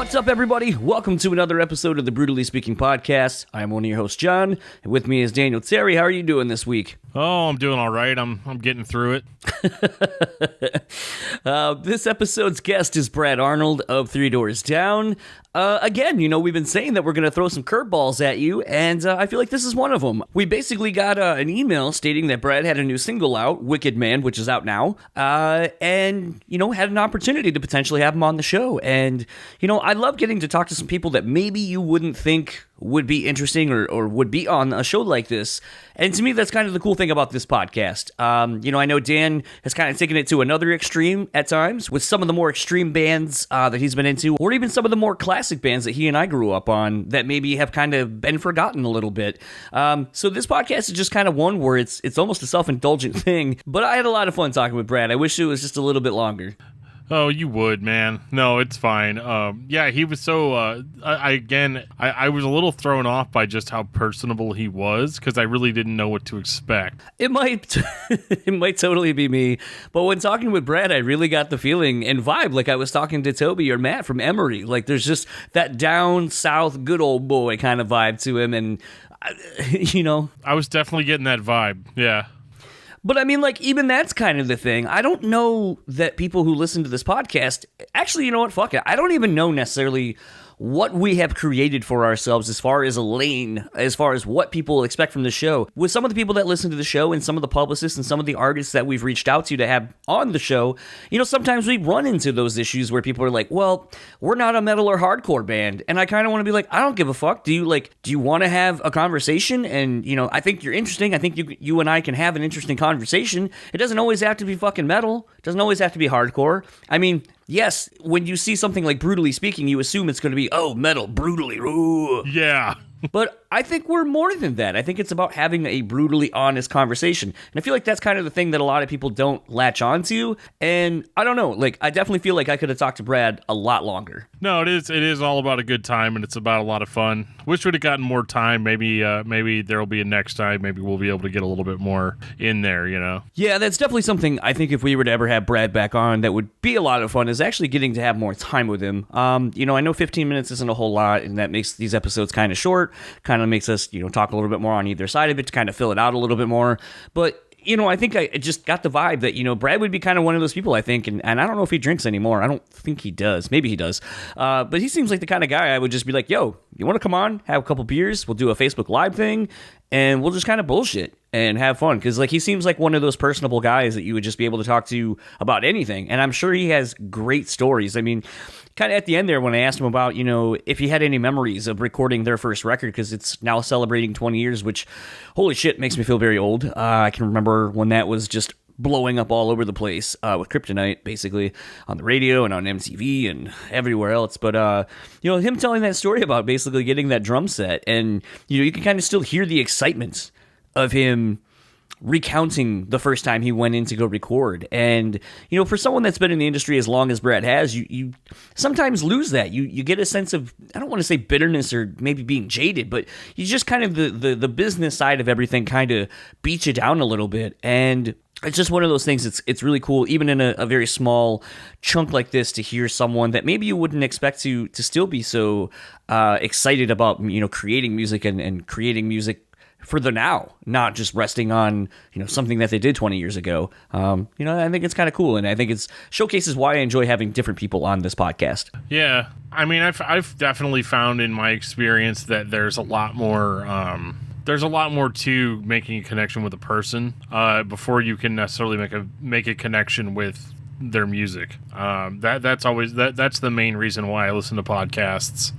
What's up, everybody? Welcome to another episode of the BREWtally Speaking Podcast. I'm one of your hosts, John, and with me is Daniel. Terry, how are you doing this week? Oh, I'm doing all right. I'm getting through it. This episode's guest is Brad Arnold of Three Doors Down. Again, we've been saying that we're going to throw some curveballs at you, and I feel like this is one of them. We basically got an email stating that Brad had a new single out, Wicked Man, which is out now, and, had an opportunity to potentially have him on the show. And, I love getting to talk to some people that maybe you wouldn't think would be interesting or would be on a show like this. And to me, that's kind of the cool thing about this podcast. I know Dan has kind of taken it to another extreme at times with some of the more extreme bands that he's been into, or even some of the more classic bands that he and I grew up on that maybe have kind of been forgotten a little bit. So this podcast is just kind of one where it's almost a self-indulgent thing, but I had a lot of fun talking with Brad. I wish it was just a little bit longer. Oh, you would, man. No, it's fine. Yeah, he was so, I was a little thrown off by just how personable he was, because I really didn't know what to expect. It might totally be me, but when talking with Brad, I really got the feeling and vibe like I was talking to Toby or Matt from Emory. Like, there's just that down south good old boy kind of vibe to him, and, I was definitely getting that vibe, yeah. But I mean, even that's kind of the thing. I don't know that people who listen to this podcast, actually, you know what, fuck it. I don't even know necessarily what we have created for ourselves as far as a lane, as far as what people expect from the show. With some of the people that listen to the show and some of the publicists and some of the artists that we've reached out to have on the show, sometimes we run into those issues where people are like, well, we're not a metal or hardcore band. And I kind of want to be like, I don't give a fuck. Do you want to have a conversation? And, I think you're interesting. I think you and I can have an interesting conversation. It doesn't always have to be fucking metal. It doesn't always have to be hardcore. I mean, yes, when you see something like BREWtally Speaking, you assume it's going to be, oh, metal, brutally, ooh. Yeah. But I think we're more than that. I think it's about having a brutally honest conversation. And I feel like that's kind of the thing that a lot of people don't latch onto. And I don't know, I definitely feel like I could have talked to Brad a lot longer. No, it is all about a good time, and it's about a lot of fun. Wish we'd have gotten more time. Maybe there'll be a next time. Maybe we'll be able to get a little bit more in there, Yeah, that's definitely something I think if we were to ever have Brad back on, that would be a lot of fun, is actually getting to have more time with him. I know 15 minutes isn't a whole lot, and that makes these episodes kind of short, kind of makes us, talk a little bit more on either side of it to kind of fill it out a little bit more. But I think I just got the vibe that, Brad would be kind of one of those people, I think, and I don't know if he drinks anymore. I don't think he does. Maybe he does. But he seems like the kind of guy I would just be like, yo, you want to come on, have a couple beers? We'll do a Facebook Live thing, and we'll just kind of bullshit and have fun. Because, he seems like one of those personable guys that you would just be able to talk to about anything. And I'm sure he has great stories. I mean, kind of at the end there when I asked him about, if he had any memories of recording their first record, because it's now celebrating 20 years, which, holy shit, makes me feel very old. I can remember when that was just blowing up all over the place with Kryptonite, basically, on the radio and on MTV and everywhere else. But, him telling that story about basically getting that drum set, and, you can kind of still hear the excitement of him recounting the first time he went in to go record. And, for someone that's been in the industry as long as Brad has, you sometimes lose that. You get a sense of, I don't want to say bitterness or maybe being jaded, but you just kind of, the business side of everything kind of beats you down a little bit. And it's just one of those things. It's really cool, even in a very small chunk like this, to hear someone that maybe you wouldn't expect to still be so excited about, creating music and creating music for the now, not just resting on, something that they did 20 years ago. I think it's kind of cool, and I think it showcases why I enjoy having different people on this podcast. Yeah. I mean, I've definitely found in my experience that there's a lot more to making a connection with a person before you can necessarily make a connection with their music. That's the main reason why I listen to podcasts.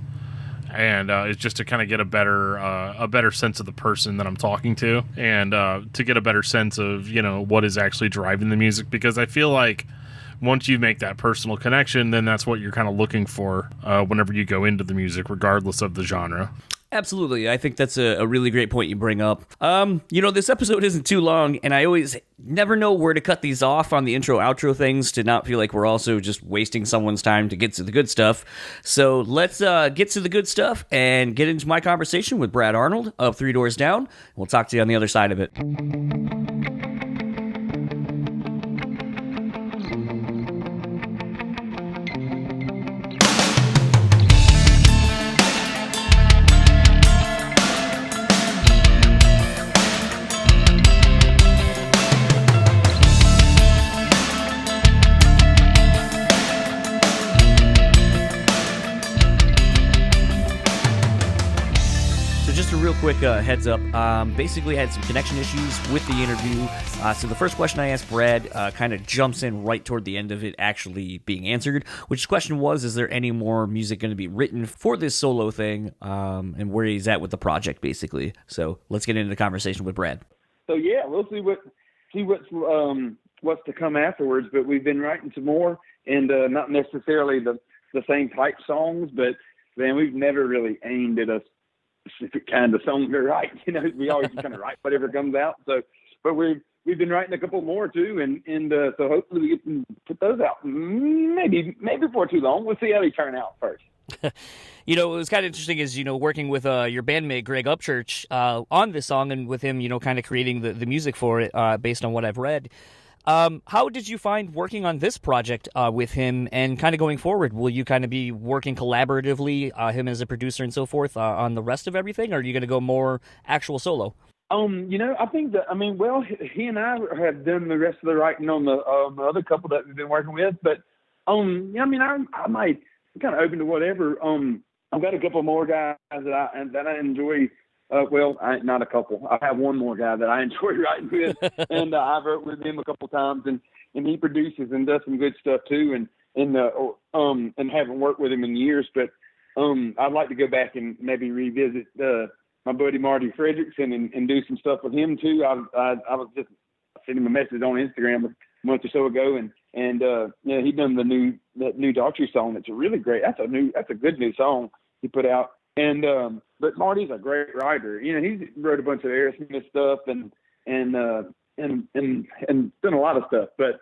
And it's just to kind of get a better sense of the person that I'm talking to, and to get a better sense of, what is actually driving the music. Because I feel like once you make that personal connection, then that's what you're kind of looking for whenever you go into the music, regardless of the genre. Absolutely. I think that's a really great point you bring up. This episode isn't too long, and I always never know where to cut these off on the intro-outro things to not feel like we're also just wasting someone's time to get to the good stuff. So let's get to the good stuff and get into my conversation with Brad Arnold of Three Doors Down. We'll talk to you on the other side of it. quick heads up. Basically, I had some connection issues with the interview. So the first question I asked Brad kind of jumps in right toward the end of it actually being answered, which question was, is there any more music going to be written for this solo thing, and where he's at with the project, basically. So let's get into the conversation with Brad. So yeah, we'll see what's to come afterwards. But we've been writing some more, and not necessarily the same type songs, but then we've never really aimed at a specific kind of song to write. You know, we always kind of write whatever comes out. So, but we've been writing a couple more too, and so hopefully we can put those out maybe before too long. We'll see how they turn out first. You know, it was kind of interesting is, working with your bandmate, Greg Upchurch, on this song, and with him, kind of creating the music for it based on what I've read. How did you find working on this project with him, and kind of going forward? Will you kind of be working collaboratively, him as a producer and so forth, on the rest of everything, or are you going to go more actual solo? I think he and I have done the rest of the writing on the other couple that we've been working with, but, I might kind of open to whatever. I've got a couple more guys that I enjoy. Not a couple. I have one more guy that I enjoy writing with, and I've wrote with him a couple times, and he produces and does some good stuff too, and haven't worked with him in years, but I'd like to go back and maybe revisit my buddy Marty Fredrickson and do some stuff with him too. I was just sending him a message on Instagram a month or so ago, and he done that new Daughtry song. It's a really great. That's a good new song he put out. And but Marty's a great writer. He's wrote a bunch of Aerosmith stuff and done a lot of stuff. But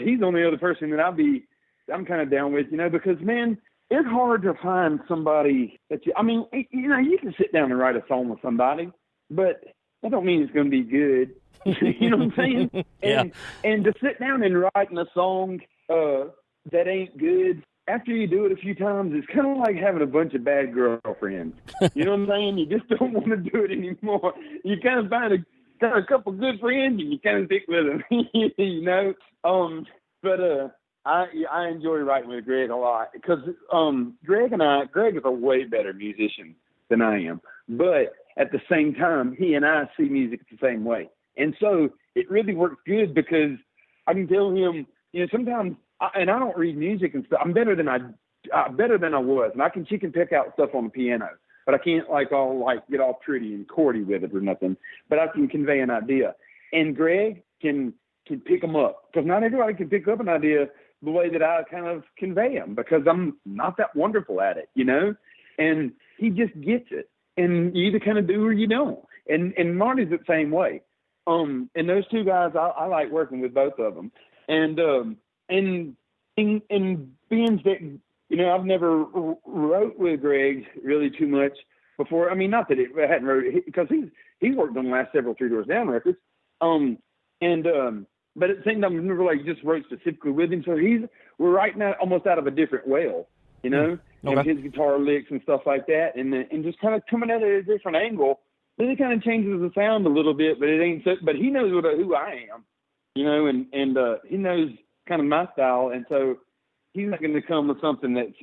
he's the only other person that I'm kind of down with, because man, it's hard to find somebody that you can sit down and write a song with somebody, but that don't mean it's going to be good. You know what I'm saying? Yeah. And to sit down and write a song that ain't good, after you do it a few times, it's kind of like having a bunch of bad girlfriends. You know what I'm saying? You just don't want to do it anymore. You kind of find a couple good friends and you kind of stick with them, But I enjoy writing with Greg a lot because Greg is a way better musician than I am. But at the same time, he and I see music the same way. And so it really works good because I can tell him, sometimes, and I don't read music and stuff. I'm better than I was, and she can pick out stuff on the piano, but I can't get all pretty and chordy with it or nothing. But I can convey an idea, and Greg can pick them up because not everybody can pick up an idea the way that I kind of convey them because I'm not that wonderful at it, And he just gets it, and you either kind of do or you don't. And Marty's the same way. And those two guys, I like working with both of them, and being that, I've never wrote with Greg really too much before. I mean, not that I hadn't wrote it, because he's worked on the last several Three Doors Down records. But at the same time, I've never just wrote specifically with him. So we're writing almost out of a different well, Okay. And his guitar licks and stuff like that. And just kind of coming at it at a different angle. Then it kind of changes the sound a little bit, but it ain't so, but he knows who I am, and he knows kind of my style, and so he's not going to come with something that's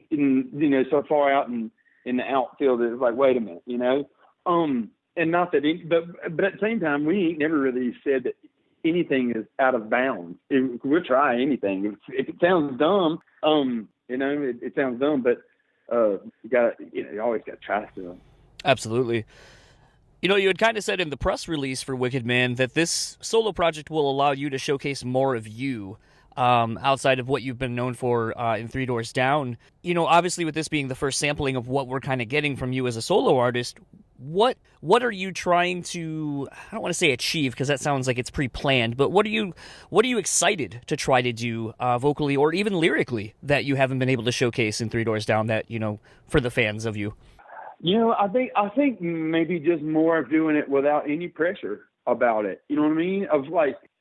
so far out in the outfield that it's like, wait a minute, and not that but at the same time, we ain't never really said that anything is out of bounds. We'll try anything. If it sounds dumb, it sounds dumb, but you always got to try stuff. Absolutely. You had kind of said in the press release for Wicked Man that this solo project will allow you to showcase more of you outside of what you've been known for in Three Doors Down. Obviously with this being the first sampling of what we're kind of getting from you as a solo artist, what are you trying to, I don't want to say achieve because that sounds like it's pre-planned, but what are you excited to try to do vocally or even lyrically that you haven't been able to showcase in Three Doors Down that, for the fans of you? I think maybe just more of doing it without any pressure about it. You know what I mean?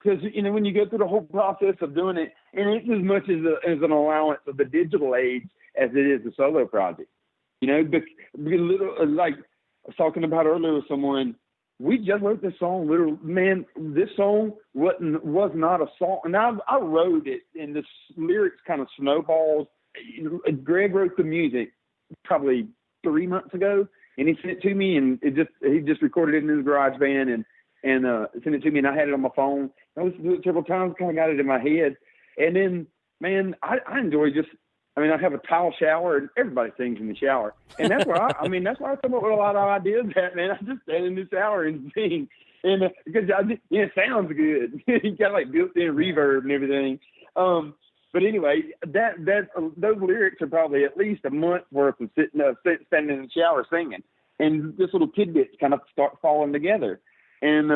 Because when you go through the whole process of doing it, and it's as much as an allowance of the digital age as it is the solo project. Because like I was talking about earlier with someone, we just wrote this song. Literally, man, this song was not a song, and I wrote it, and the lyrics kind of snowballs. Greg wrote the music probably 3 months ago, and he sent it to me, and he just recorded it in his garage band and sent it to me, and I had it on my phone. I listened to it several times, kind of got it in my head, and then, man, I enjoy I have a tile shower, and everybody sings in the shower, and that's where that's where I come up with a lot of ideas at, man. I just stand in the shower and sing, and because it sounds good. You got like built-in reverb and everything. But anyway, those lyrics are probably at least a month worth of standing in the shower singing, and this little tidbits kind of start falling together. And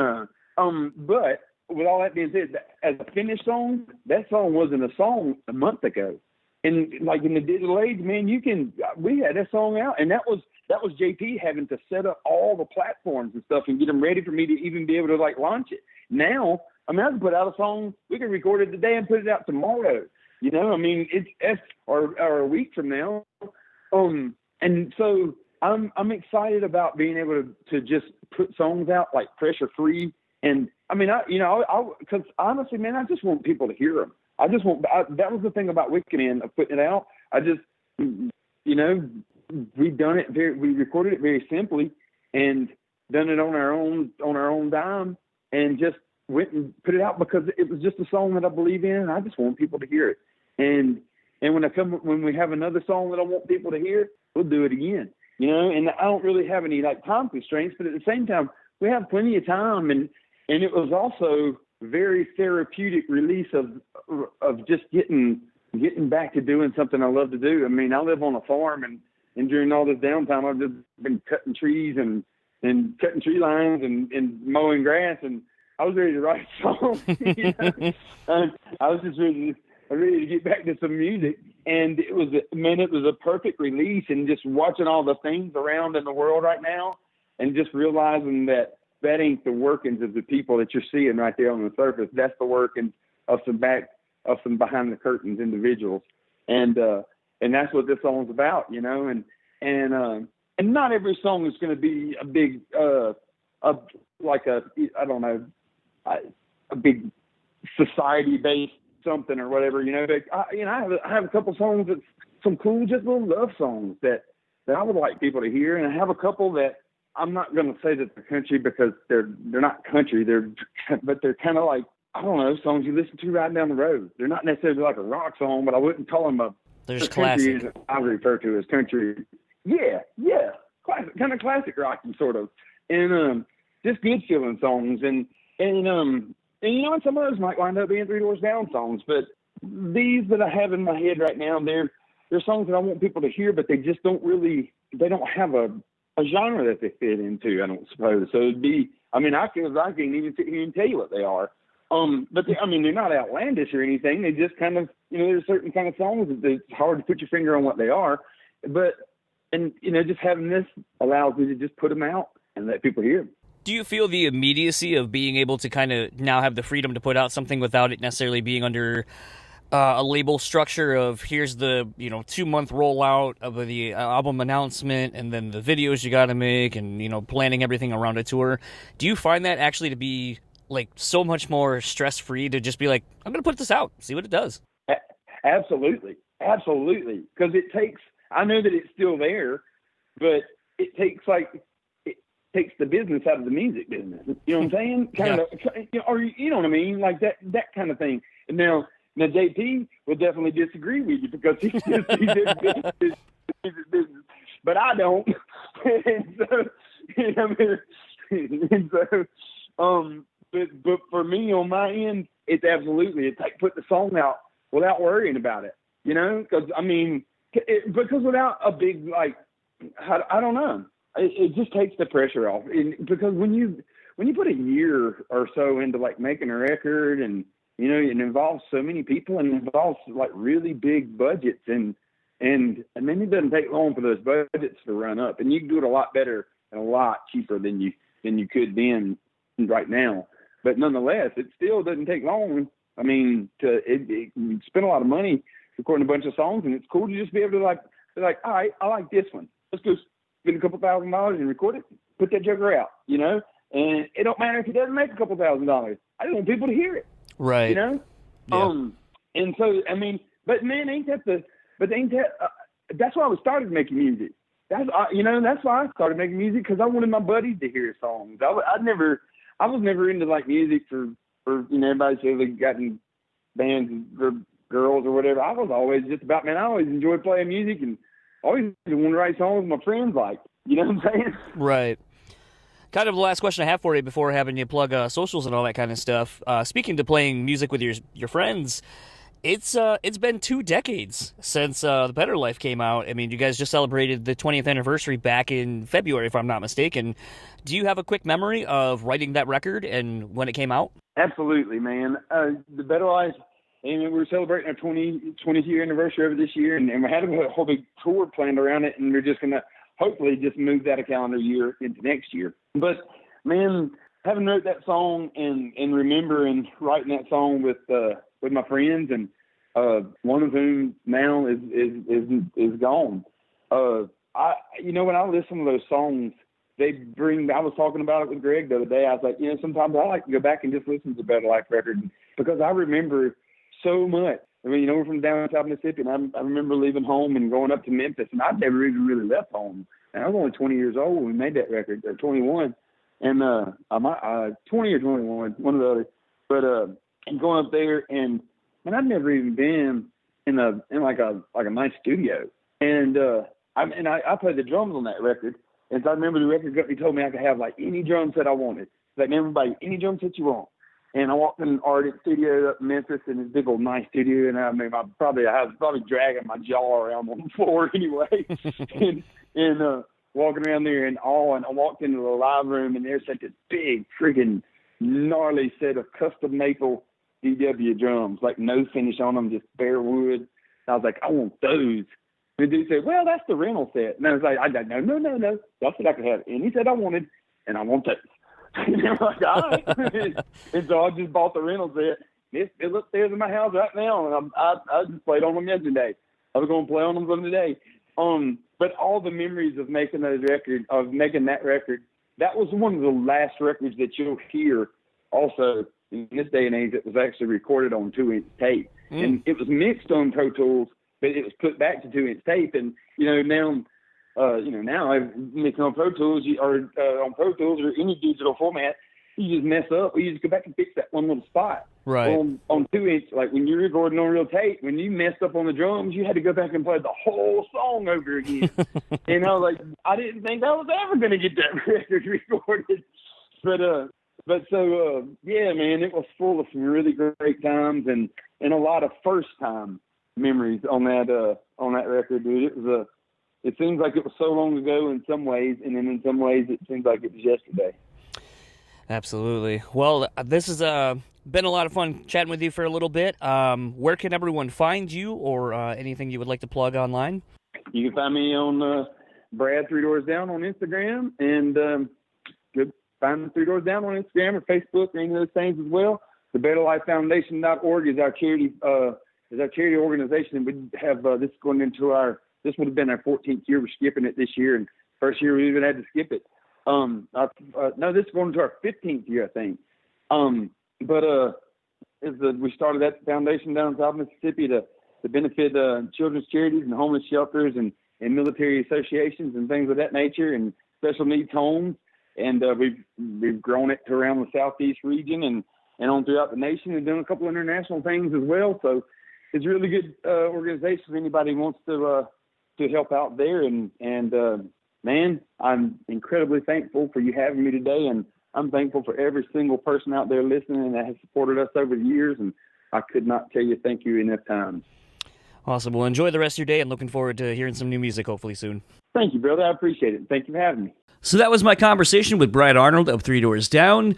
but with all that being said, as a finished song, that song wasn't a song a month ago. And like in the digital age, man, we had that song out, and that was JP having to set up all the platforms and stuff and get them ready for me to even be able to like launch it. Now, I can put out a song, we can record it today and put it out tomorrow. It's or a week from now. And so I'm excited about being able to just put songs out like pressure free. And because honestly, man, I just want people to hear them. That was the thing about Wicked Man of putting it out. We recorded it very simply and done it on our own dime and just went and put it out because it was just a song that I believe in, and I just want people to hear it. And when we have another song that I want people to hear, we'll do it again. And I don't really have any like time constraints, but at the same time, we have plenty of time, and it was also very therapeutic release of just getting back to doing something I love to do. I live on a farm, and during all this downtime, I've just been cutting trees and cutting tree lines and mowing grass, and I was ready to write a song. I was just ready to get back to some music, and it was a perfect release. And just watching all the things around in the world right now, and just realizing that ain't the workings of the people that you're seeing right there on the surface. That's the workings of some behind the curtains individuals, and that's what this song's about, and not every song is going to be a big a big society-based something or whatever, but I have a couple songs that some cool, just little love songs that I would like people to hear, and I have a couple that I'm not going to say that they're country because they're not country, but they're kind of like, I don't know, songs you listen to riding down the road. They're not necessarily like a rock song, but I wouldn't call them there's classic. I refer to as country. Yeah, classic, kind of classic rocking sort of, and just good feeling songs, and some of those might wind up being Three Doors Down songs, but these that I have in my head right now, they're songs that I want people to hear, but they just don't have a genre that they fit into, I don't suppose. So it'd be, I can't even sit here and tell you what they are. But they're not outlandish or anything. They just kind of, there's certain kind of songs that it's hard to put your finger on what they are. But, just having this allows me to just put them out and let people hear them. Do you feel the immediacy of being able to kind of now have the freedom to put out something without it necessarily being under a label structure of here's the 2-month rollout of the album announcement and then the videos you got to make and planning everything around a tour? Do you find that actually to be like so much more stress free to just be like, I'm going to put this out, see what it does? Absolutely, because it takes. I know that it's still there, but it takes the business out of the music business. You know what I'm saying? Or you know what I mean, like that kind of thing. And now JP will definitely disagree with you because he's business, but I don't. But for me on my end, it's like put the song out without worrying about it, because because without a big I don't know, it just takes the pressure off. Because when you put a year or so into making a record and it involves so many people and it involves really big budgets and then it doesn't take long for those budgets to run up, and you can do it a lot better and a lot cheaper than you could then right now. But nonetheless, it still doesn't take long. You spend a lot of money recording a bunch of songs, and it's cool to just be able to be like, all right, I like this one. Let's go spend a couple $1,000 and record it, put that joker out, and it don't matter if it doesn't make a couple $1,000. I just want people to hear it. Right. Yeah. And so, but man, ain't that that's why we started making music. that's why I started making music, because I wanted my buddies to hear songs. I was never into like music for everybody says they got in bands for girls or whatever. I was always just about, man, I always enjoyed playing music and always wanted to write songs my friends like. You know what I'm saying? Right. Kind of the last question I have for you before having you plug socials and all that kind of stuff. Speaking to playing music with your friends, it's been 2 decades since The Better Life came out. I mean, you guys just celebrated the 20th anniversary back in February, if I'm not mistaken. Do you have a quick memory of writing that record and when it came out? Absolutely, man. The Better Life, and we're celebrating our 20th year anniversary of this year, and we had a whole big tour planned around it, and we're just going to hopefully just move that a calendar year into next year. But, man, having wrote that song and remembering writing that song with my friends, and one of whom now is gone. When I listen to those songs, I was talking about it with Greg the other day. I was like, sometimes I like to go back and just listen to the Better Life record because I remember so much. I mean, we're from down south Mississippi, and I remember leaving home and going up to Memphis, and I'd never even really left home. And I was only 20 years old when we made that record, or 21, and 20 or 21, one of the other. But and going up there, and I'd never even been in a nice studio, and I played the drums on that record. And so I remember the record company told me I could have like any drum set I wanted. Like, everybody, any drum set you want. And I walked in Arnold studio up in Memphis, in this big old nice studio, and I was probably dragging my jaw around on the floor anyway, and walking around there in awe. And I walked into the live room, and there's such a big freaking gnarly set of custom maple DW drums, like no finish on them, just bare wood. And I was like, I want those. And the dude said, well, that's the rental set. And I was like, no. That's what I could have. And he said I wanted, and I want those. And I'm like, all right. And so I just bought the rental set. It's upstairs in my house right now, and I just played on them yesterday. I was going to play on them today. But all the memories of making that record, that was one of the last records that you'll hear also in this day and age that was actually recorded on 2-inch tape. And it was mixed on Pro Tools, but it was put back to 2-inch tape. And, now I've mixed on Pro Tools or any digital format, you just mess up, or you just go back and fix that one little spot. Right. On 2-inch, like when you're recording on real tape, when you messed up on the drums, you had to go back and play the whole song over again. And I was like, I didn't think I was ever going to get that record recorded. But so, yeah, man, it was full of some really great times and a lot of first time memories on that record, dude. It seems like it was so long ago in some ways, and then in some ways it seems like it was yesterday. Absolutely. Well, this has been a lot of fun chatting with you for a little bit. Where can everyone find you, or anything you would like to plug online? You can find me on Brad 3 Doors Down on Instagram, and find 3 Doors Down on Instagram or Facebook or any of those things as well. The BetterLifeFoundation.org is our charity organization, and we have this going into this would have been our 14th year. We're skipping it this year, and first year we even had to skip it. This is going into our 15th year, I think. We started that foundation down in South Mississippi to benefit children's charities and homeless shelters and military associations and things of that nature, and special needs homes. And we've grown it to around the Southeast region and on throughout the nation, and done a couple international things as well. So it's a really good organization if anybody wants to help out there. And man, I'm incredibly thankful for you having me today, and I'm thankful for every single person out there listening that has supported us over the years, and I could not tell you thank you enough times. Awesome. Well, enjoy the rest of your day, and looking forward to hearing some new music hopefully soon. Thank you, brother. I appreciate it. Thank you for having me. So that was my conversation with Brad Arnold of 3 Doors Down.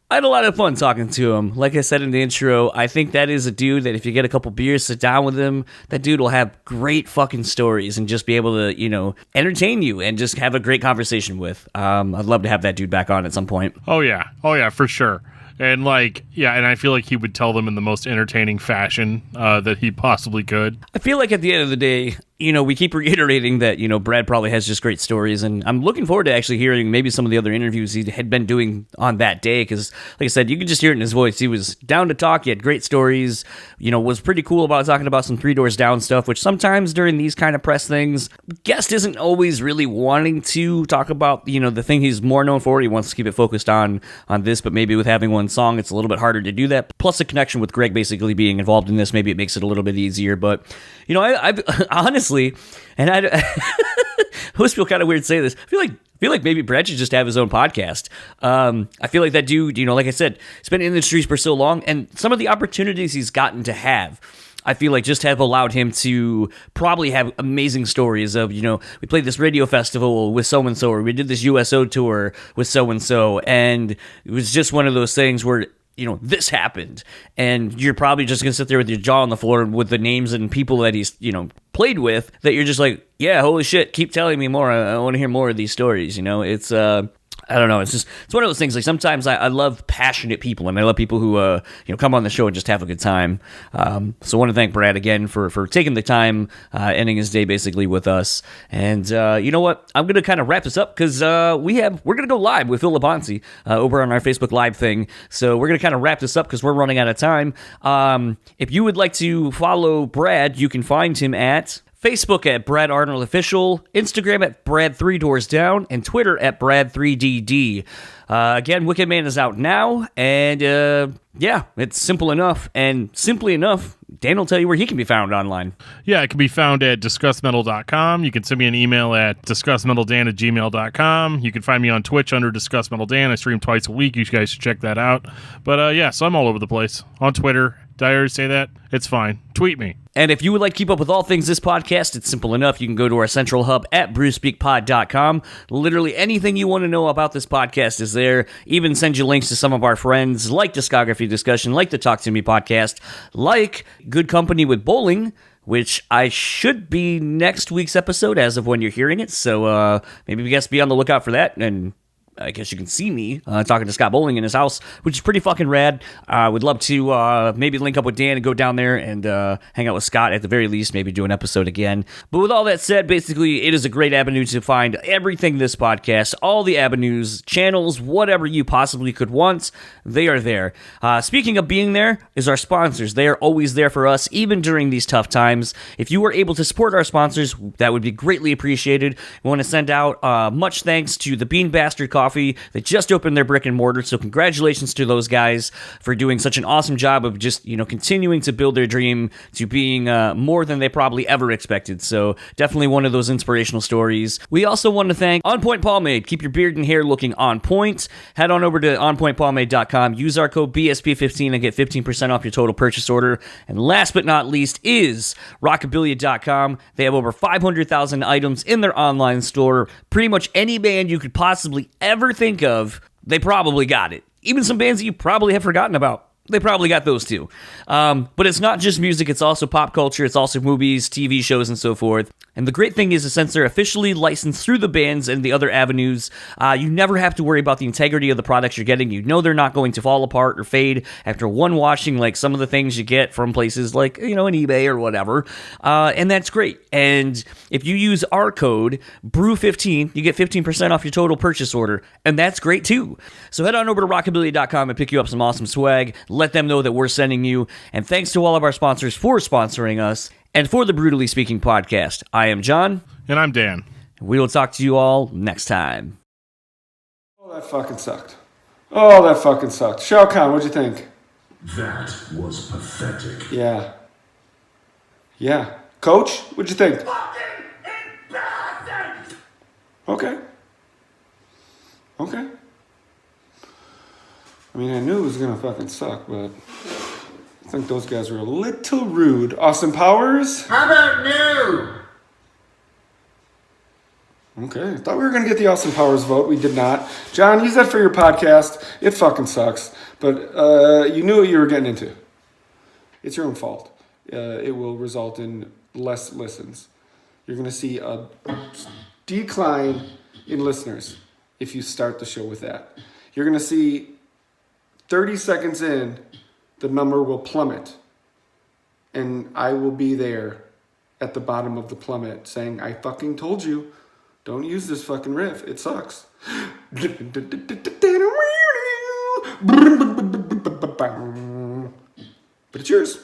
I had a lot of fun talking to him. Like I said in the intro, I think that is a dude that if you get a couple beers, sit down with him, that dude will have great fucking stories and just be able to, entertain you and just have a great conversation with. I'd love to have that dude back on at some point. Oh yeah, for sure. And and I feel like he would tell them in the most entertaining fashion that he possibly could. I feel like at the end of the day, we keep reiterating that, Brad probably has just great stories, and I'm looking forward to actually hearing maybe some of the other interviews he had been doing on that day, because, like I said, you could just hear it in his voice. He was down to talk. He had great stories, was pretty cool about talking about some Three Doors Down stuff, which sometimes during these kind of press things, guest isn't always really wanting to talk about, the thing he's more known for. He wants to keep it focused on this, but maybe with having one song, it's a little bit harder to do that. Plus the connection with Greg basically being involved in this, maybe it makes it a little bit easier, but, I've honestly, and I always feel kind of weird saying this. I feel like maybe Brad should just have his own podcast. I feel like that dude, like I said, he's been in the industries for so long, and some of the opportunities he's gotten to have, I feel like just have allowed him to probably have amazing stories of, we played this radio festival with so-and-so, or we did this USO tour with so-and-so, and it was just one of those things where, this happened, and you're probably just going to sit there with your jaw on the floor with the names and people that he's, played with, that you're just like, yeah, holy shit, keep telling me more. I want to hear more of these stories, It's, I don't know. It's one of those things. Like sometimes I love passionate people, and I love people who come on the show and just have a good time. So I want to thank Brad again for taking the time, ending his day basically with us. And you know what? I'm gonna kind of wrap this up because we're gonna go live with Phil Labonte over on our Facebook Live thing. So we're gonna kind of wrap this up because we're running out of time. If you would like to follow Brad, you can find him at Facebook at Brad Arnold Official, Instagram at Brad 3 Doors Down, and Twitter at Brad3DD. Again, Wicked Man is out now, and it's simple enough. And simply enough, Dan will tell you where he can be found online. Yeah, it can be found at discussmetal.com. You can send me an email at discussmetaldan@gmail.com. You can find me on Twitch under Discuss Metal Dan. I stream twice a week. You guys should check that out. But so I'm all over the place. On Twitter. Did I already say that? It's fine. Tweet me. And if you would like to keep up with all things this podcast, it's simple enough. You can go to our central hub at brewspeakpod.com. Literally anything you want to know about this podcast is there. Even send you links to some of our friends, like Discography Discussion, like the Talk to Me podcast, like Good Company with Bowling, which I should be next week's episode as of when you're hearing it. So maybe you guys be on the lookout for that. And I guess you can see me talking to Scott Bowling in his house, which is pretty fucking rad. Would love to maybe link up with Dan and go down there and hang out with Scott at the very least, maybe do an episode again. But with all that said, basically, it is a great avenue to find everything this podcast, all the avenues, channels, whatever you possibly could want, they are there. Speaking of being there, is our sponsors. They are always there for us, even during these tough times. If you are able to support our sponsors, that would be greatly appreciated. We want to send out much thanks to the Bean Bastard Coffee. They just opened their brick and mortar, so congratulations to those guys for doing such an awesome job of just, continuing to build their dream to being more than they probably ever expected. So definitely one of those inspirational stories. We also want to thank On Point Pomade. Keep your beard and hair looking on point. Head on over to onpointpomade.com. Use our code BSP15 and get 15% off your total purchase order. And last but not least is rockabilia.com. They have over 500,000 items in their online store. Pretty much any band you could possibly ever think of, they probably got it. Even some bands that you probably have forgotten about, they probably got those too. But it's not just music, it's also pop culture, it's also movies, TV shows, and so forth. And the great thing is, since they're officially licensed through the bands and the other avenues, you never have to worry about the integrity of the products you're getting. You know they're not going to fall apart or fade after one washing, like some of the things you get from places like, an eBay or whatever. And that's great. And if you use our code, BREW15, you get 15% off your total purchase order. And that's great too. So head on over to rockabilia.com and pick you up some awesome swag. Let them know that we're sending you. And thanks to all of our sponsors for sponsoring us. And for the BREWtally Speaking Podcast, I am John. And I'm Dan. We will talk to you all next time. Oh, that fucking sucked. Shao Kahn, what'd you think? That was pathetic. Yeah. Coach, what'd you think? Fucking embarrassing! Okay. I mean, I knew it was gonna fucking suck, but I think those guys were a little rude. Austin Powers? How about new? Okay, I thought we were gonna get the Austin Powers vote. We did not. John, use that for your podcast. It fucking sucks. But you knew what you were getting into. It's your own fault. It will result in less listens. You're gonna see a decline in listeners if you start the show with that. You're gonna see 30 seconds in, the number will plummet. And I will be there at the bottom of the plummet saying, I fucking told you, don't use this fucking riff. It sucks. But it's yours.